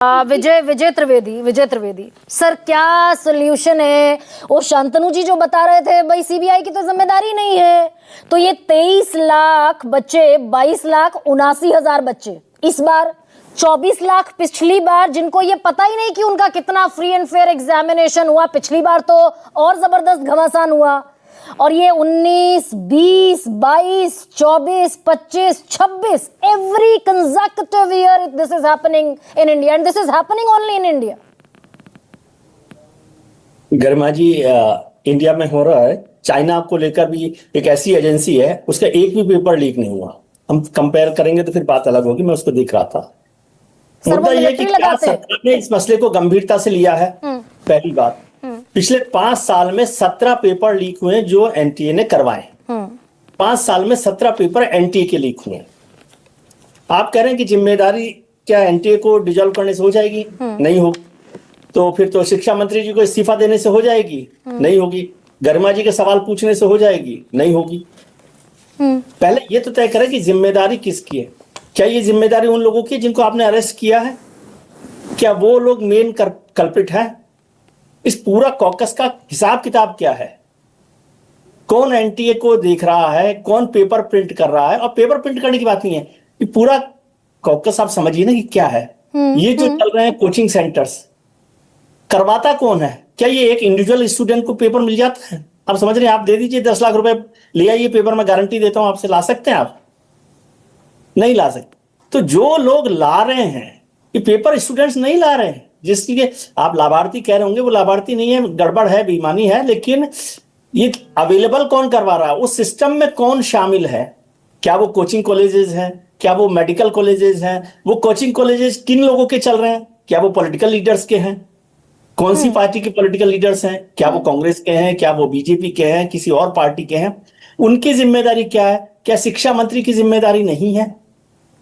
विजय Trivedi sir, क्या solution है? वो शांतनु जी जो बता रहे थे भाई सीबीआई की तो जिम्मेदारी नहीं है, तो ये 23 लाख बच्चे, 22,79,000 बच्चे इस बार, 24 लाख पिछली बार, जिनको ये पता ही नहीं कि उनका कितना फ्री एंड फेयर एग्जामिनेशन हुआ। पिछली बार तो और जबरदस्त घमासान हुआ। और ये 19, 20, 22, 24, 25, 26 every consecutive year this is happening in India and this is happening only in India. Garima ji, India में हो रहा है। चाइना को लेकर भी एक ऐसी एजेंसी है, उसका एक भी पेपर लीक नहीं हुआ। हम कंपेयर करेंगे तो फिर बात अलग होगी। मैं उसको देख रहा था। मुद्दा यह कि क्या सरकार ने इस मसले को गंभीरता से लिया है। पहली बात, पिछले 5 साल में 17 पेपर लीक हुए जो एनटीए ने करवाए। 5 साल में 17 पेपर एनटीए के लीक हुए। आप कह रहे हैं कि जिम्मेदारी क्या एनटीए को डिसॉल्व करने से हो जाएगी? नहीं होगी। तो फिर तो शिक्षा मंत्री जी को इस्तीफा देने से हो जाएगी? नहीं होगी। गरिमा जी के सवाल पूछने से हो जाएगी? नहीं होगी। पहले ये तो तय करें कि जिम्मेदारी किसकी है। क्या ये जिम्मेदारी उन लोगों की है जिनको आपने अरेस्ट किया है? क्या वो लोग मेन कल्प्रिट है? इस पूरा कॉकस का हिसाब किताब क्या है? कौन एनटीए को देख रहा है? कौन पेपर प्रिंट कर रहा है? और पेपर प्रिंट करने की बात नहीं है, ये पूरा कॉकस आप समझिए ना कि क्या है। ये जो चल रहे हैं कोचिंग सेंटर्स, करवाता कौन है? क्या ये एक इंडिविजुअल स्टूडेंट को पेपर मिल जाता है? आप समझ रहे हैं? आप दे दीजिए 10 लाख रुपए, ले आइए पेपर, मैं गारंटी देता हूं आपसे। ला सकते हैं आप? नहीं ला सकते। तो जो लोग ला रहे हैं, ये पेपर स्टूडेंट्स नहीं ला रहे हैं। जिसकी के आप लाभार्थी कह रहे होंगे, वो लाभार्थी नहीं है, गड़बड़ है, बेईमानी है। लेकिन ये अवेलेबल कौन करवा रहा है? उस सिस्टम में कौन शामिल है? क्या वो कोचिंग कॉलेजेस हैं? क्या वो मेडिकल कॉलेजेस हैं? वो कोचिंग कॉलेजेस किन लोगों के चल रहे हैं? क्या वो पॉलिटिकल लीडर्स के हैं? कौन सी पार्टी के पॉलिटिकल लीडर्स हैं? क्या वो कांग्रेस के हैं? क्या वो बीजेपी के हैं? किसी और पार्टी के हैं? उनकी जिम्मेदारी क्या है? क्या शिक्षा मंत्री की जिम्मेदारी नहीं है?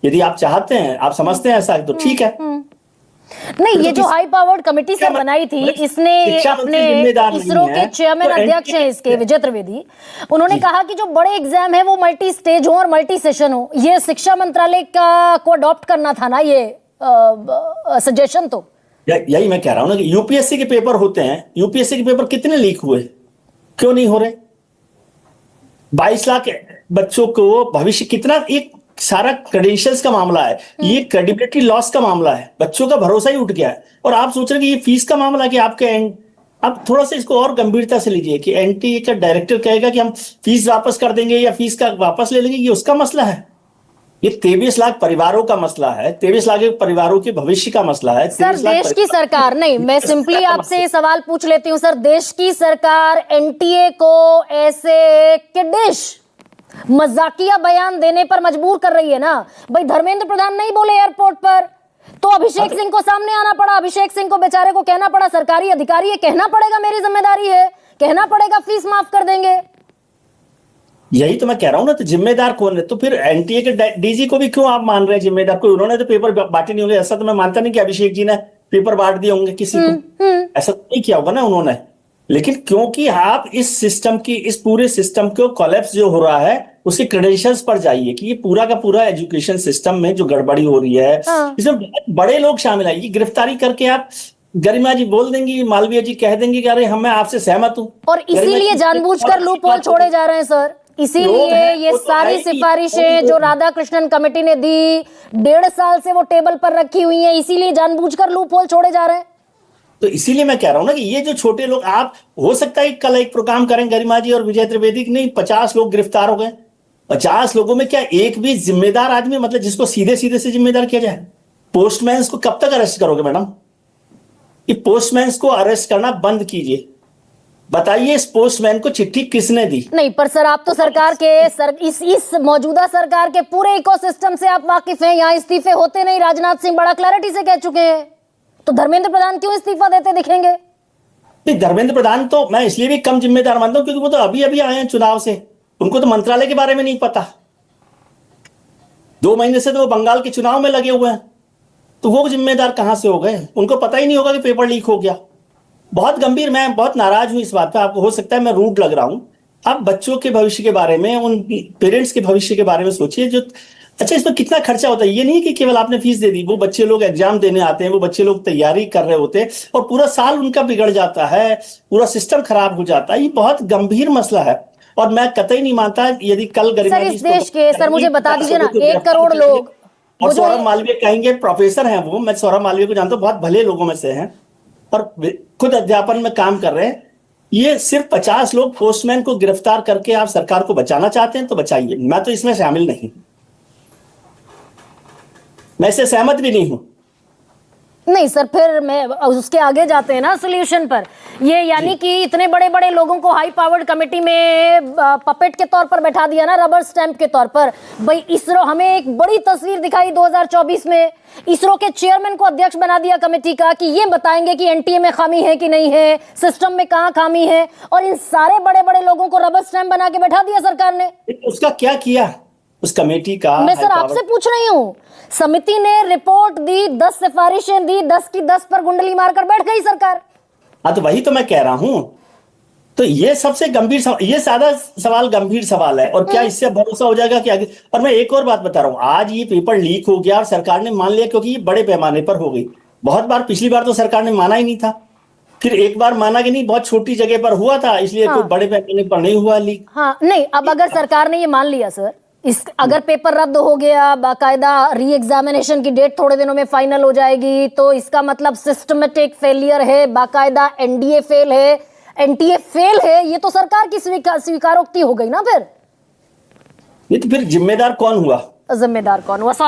यदि आप चाहते हैं, आप समझते हैं ऐसा, तो ठीक है। नहीं, ये जो हाई पावर्ड कमेटी सर बनाई थी, इसने अपने इसरो के चेयरमैन अध्यक्ष हैं इसके, विजय त्रिवेदी, उन्होंने कहा कि जो बड़े एग्जाम है वो मल्टी स्टेज हो और मल्टी सेशन हो। ये शिक्षा मंत्रालय का को अडॉप्ट करना था ना, ये सजेशन। तो यही मैं कह रहा हूं ना कि यूपीएससी के पेपर होते हैं। यूपीएससी के पेपर कितने लीक हुए? क्यों नहीं हो रहे? 22 लाख बच्चों को भविष्य कितना, एक सारा क्रेडेंशियल्स का मामला है, ये क्रेडिबिलिटी लॉस का मामला है। बच्चों का भरोसा ही उठ गया है। और आप सोच रहे हैं कि ये फीस का मामला, कि आपके आप थोड़ा सा इसको और गंभीरता से लीजिए कि एनटीए का डायरेक्टर कहेगा कि हम फीस वापस कर देंगे या फीस का वापस ले लेंगे, ये उसका मसला है। ये 23 लाख परिवारों का मसला है। 23 लाख परिवारों के भविष्य का मसला है। सर, देश की सरकार नहीं, मैं सिंपली आपसे ये सवाल पूछ लेती हूँ सर, देश की सरकार एनटीए को ऐसे किडिश मजाकिया बयान देने पर मजबूर कर रही है ना। भाई धर्मेंद्र प्रधान नहीं बोले एयरपोर्ट पर, तो अभिषेक सिंह को सामने आना पड़ा। अभिषेक सिंह को बेचारे को कहना पड़ा, सरकारी अधिकारी है, कहना पड़ेगा मेरी जिम्मेदारी है, कहना पड़ेगा फीस माफ कर देंगे। यही तो मैं कह रहा हूं ना। तो जिम्मेदार कौन है? तो फिर एनटीए के डीजी को भी क्यों आप मान रहे हैं जिम्मेदार? कोई उन्होंने तो पेपर बांटे नहीं होंगे। ऐसा तो मैं मानता नहीं कि अभिषेक जी ने पेपर बांट दिए होंगे किसी को। ऐसा तो नहीं किया होगा ना उन्होंने। लेकिन क्योंकि आप इस सिस्टम की, इस पूरे सिस्टम को कोलैप्स जो हो रहा है, उसके क्रेडेंशियल्स पर जाइए कि ये पूरा का पूरा एजुकेशन सिस्टम में जो गड़बड़ी हो रही है, इसमें बड़े लोग शामिल है। ये गिरफ्तारी करके आप, गरिमा जी बोल देंगी, मालवीय जी कह देंगे कि अरे हम, मैं आपसे सहमत हूं। और इसीलिए जानबूझकर लूप होल छोड़े जा रहे हैं सर। इसीलिए ये सारी सिफारिशें जो राधाकृष्णन कमेटी ने दी, 1.5 साल से वो टेबल पर रखी हुई हैं, इसीलिए जानबूझकर लूप होल छोड़े जा रहे हैं। तो इसीलिए मैं कह रहा हूं ना कि ये जो छोटे लोग, आप हो सकता है कल एक प्रोग्राम करें गरिमा जी और विजय त्रिवेदी की, नहीं 50 लोग गिरफ्तार हो गए। 50 लोगों में क्या एक भी जिम्मेदार आदमी, मतलब जिसको सीधे सीधे से जिम्मेदार किया जाए? पोस्टमैन को कब तक अरेस्ट करोगे मैडम? ये पोस्टमैन को अरेस्ट करना बंद कीजिए। बताइए इस पोस्टमैन को चिट्ठी किसने दी? नहीं, पर सर आप तो सरकार के इस मौजूदा सरकार के पूरे इकोसिस्टम से आप वाकिफ हैं। यहाँ इस्तीफे होते नहीं, राजनाथ सिंह बड़ा क्लैरिटी से कह चुके हैं। तो धर्मेंद्र प्रधान क्यों इस्तीफा देते दिखेंगे? धर्मेंद्र प्रधान तो मैं इसलिए भी कम जिम्मेदार मानता हूं क्योंकि वो तो अभी अभी आए हैं चुनाव से। उनको तो मंत्रालय के बारे में नहीं पता। 2 महीने से तो वो बंगाल के चुनाव में लगे हुए हैं। तो वो जिम्मेदार कहां से हो गए? उनको पता ही नहीं होगा कि पेपर लीक हो गया। बहुत गंभीर, मैं बहुत नाराज हूं इस बात पे। आपको हो सकता है मैं रूड लग रहा हूं। आप बच्चों के भविष्य के बारे में, उन पेरेंट्स के भविष्य के बारे में सोचिए जो अच्छा, इसमें कितना खर्चा होता है? ये नहीं कि केवल आपने फीस दे दी, वो बच्चे लोग एग्जाम देने आते हैं, वो बच्चे लोग तैयारी कर रहे होते हैं और पूरा साल उनका बिगड़ जाता है, पूरा सिस्टम खराब हो जाता है। ये बहुत गंभीर मसला है और मैं कतई नहीं मानता यदि कल गरिमा सर जी इस देश के, सर मुझे बता दीजिए ना, 1 गिरफ्तार करोड़ करेंगे लोग, और वो जो सौरभ मालवीय कहेंगे, प्रोफेसर हैं वो, मैं सौरभ मालवीय को जानता हूँ, बहुत भले लोगों में से हैं और खुद अध्यापन में काम कर रहे हैं। ये सिर्फ 50 लोग पोस्टमैन को गिरफ्तार करके आप सरकार को बचाना चाहते हैं तो बचाइए, मैं तो इसमें शामिल नहीं, मैं इससे सहमत भी नहीं हूं। नहीं सर, फिर मैं उसके आगे जाते हैं ना सोल्यूशन पर। ये यानी कि इतने बड़े बड़े लोगों को हाई पावर्ड कमेटी में पपेट के तौर पर बैठा दिया ना, रबर स्टैंप के तौर पर। भाई इसरो, हमें एक बड़ी तस्वीर दिखाई 2024 में, इसरो के चेयरमैन को अध्यक्ष बना दिया कमेटी का कि ये बताएंगे कि एनटीए में खामी है कि नहीं है, सिस्टम में कहां खामी है, और इन सारे बड़े बड़े लोगों को रबर स्टैंप बना के बैठा दिया सरकार ने। उसका क्या किया उस कमेटी का? मैं सर आपसे पूछ रही हूँ, समिति ने रिपोर्ट दी, 10 सिफारिशें दी, 10 की 10 पर कुंडली मारकर बैठ गई सरकार। हाँ, तो वही तो मैं कह रहा हूं। तो ये सबसे गंभीर सवाल, ये सादा सवाल गंभीर सवाल है। और क्या इससे भरोसा हो जाएगा कि आगे? और मैं एक और बात बता रहा हूं, आज ये पेपर लीक हो गया और सरकार ने मान लिया क्योंकि ये बड़े पैमाने पर हो गई। बहुत बार, पिछली बार तो सरकार ने माना ही नहीं था, फिर एक बार माना कि नहीं, बहुत छोटी जगह पर हुआ था, इसलिए कोई बड़े पैमाने पर नहीं हुआ लीक। हाँ नहीं, अब अगर सरकार ने ये मान लिया सर, इस अगर पेपर रद्द हो गया, बाकायदा री एग्जामिनेशन की डेट थोड़े दिनों में फाइनल हो जाएगी, तो इसका मतलब सिस्टमेटिक फेलियर है, बाकायदा एनडीए फेल है, एनटीए फेल है, ये तो सरकार की स्वीकारोक्ति हो गई ना फिर। नहीं तो फिर जिम्मेदार कौन हुआ? जिम्मेदार कौन हुआ?